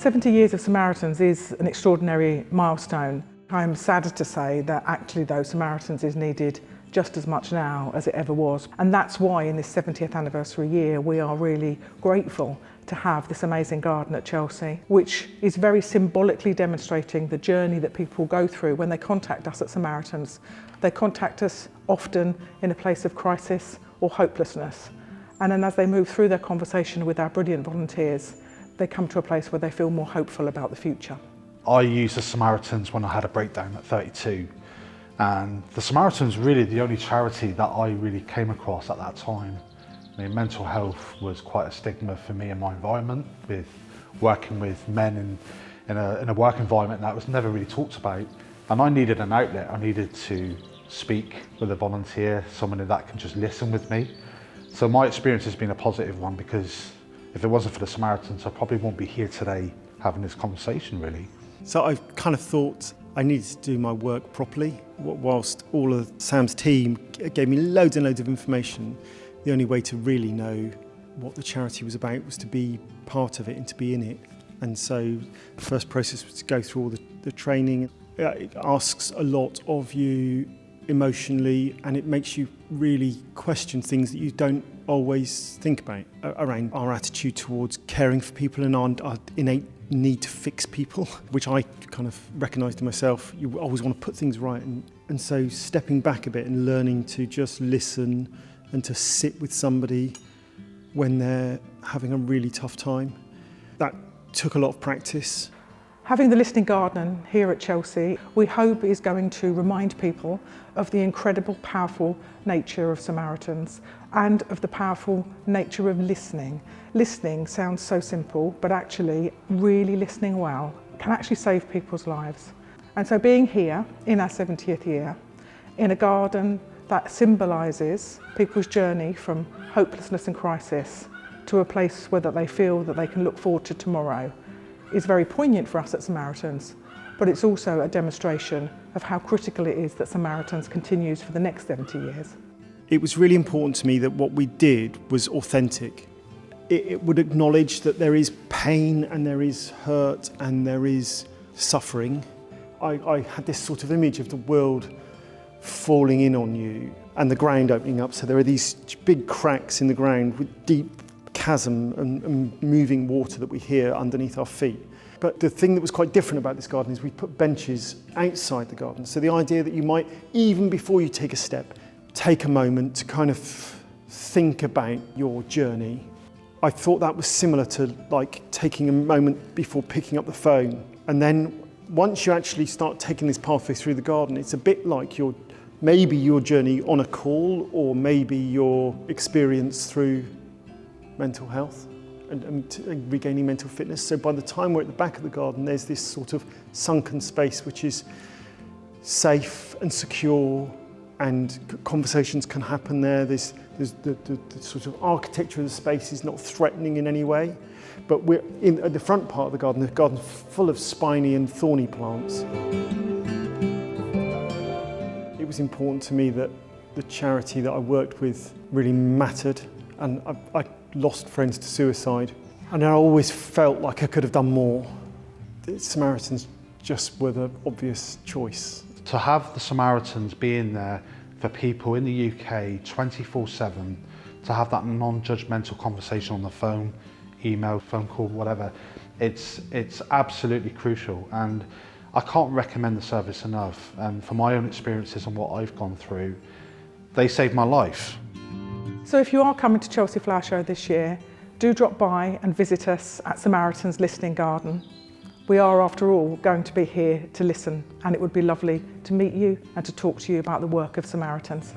70 years of Samaritans is an extraordinary milestone. I'm saddened to say that actually though Samaritans is needed just as much now as it ever was. And that's why in this 70th anniversary year we are really grateful to have this amazing garden at Chelsea, which is very symbolically demonstrating the journey that people go through when they contact us at Samaritans. They contact us often in a place of crisis or hopelessness. And then as they move through their conversation with our brilliant volunteers, they come to a place where they feel more hopeful about the future. I used the Samaritans when I had a breakdown at 32. And the Samaritans really the only charity that I really came across at that time. I mean, mental health was quite a stigma for me in my environment, with working with men in a work environment that was never really talked about. And I needed an outlet. I needed to speak with a volunteer, someone that can just listen with me. So my experience has been a positive one, because if it wasn't for the Samaritans, I probably won't be here today having this conversation really. So I've kind of thought I needed to do my work properly. Whilst all of Sam's team gave me loads and loads of information, the only way to really know what the charity was about was to be part of it and to be in it. And so the first process was to go through all the training. It asks a lot of you emotionally, and it makes you really question things that you don't always think about around our attitude towards caring for people and our innate need to fix people, which I kind of recognised in myself. You always want to put things right, and so stepping back a bit and learning to just listen and to sit with somebody when they're having a really tough time. That took a lot of practice. Having the listening garden here at Chelsea, we hope is going to remind people of the incredible, powerful nature of Samaritans and of the powerful nature of listening. Listening sounds so simple, but actually really listening well can actually save people's lives. And so being here in our 70th year, in a garden that symbolises people's journey from hopelessness and crisis to a place where they feel that they can look forward to tomorrow, is very poignant for us at Samaritans, but it's also a demonstration of how critical it is that Samaritans continues for the next 70 years. It was really important to me that what we did was authentic. It would acknowledge that there is pain and there is hurt and there is suffering. I had this sort of image of the world falling in on you and the ground opening up, so there are these big cracks in the ground with deep chasm and moving water that we hear underneath our feet. But the thing that was quite different about this garden is we put benches outside the garden. So the idea that you might, even before you take a step, take a moment to kind of think about your journey. I thought that was similar to like taking a moment before picking up the phone. And then once you actually start taking this pathway through the garden, it's a bit like maybe your journey on a call, or maybe your experience through mental health and regaining mental fitness. So by the time we're at the back of the garden, there's this sort of sunken space which is safe and secure, and conversations can happen there. There's the sort of architecture of the space is not threatening in any way, but we're at the front part of the garden's full of spiny and thorny plants. It was important to me that the charity that I worked with really mattered, and I lost friends to suicide, and I always felt like I could have done more. The Samaritans just were the obvious choice. To have the Samaritans being there for people in the UK 24/7, to have that non-judgmental conversation on the phone, email, phone call, whatever, it's absolutely crucial, and I can't recommend the service enough. And for my own experiences and what I've gone through, they saved my life. So if you are coming to Chelsea Flower Show this year, do drop by and visit us at Samaritans Listening Garden. We are, after all, going to be here to listen, and it would be lovely to meet you and to talk to you about the work of Samaritans.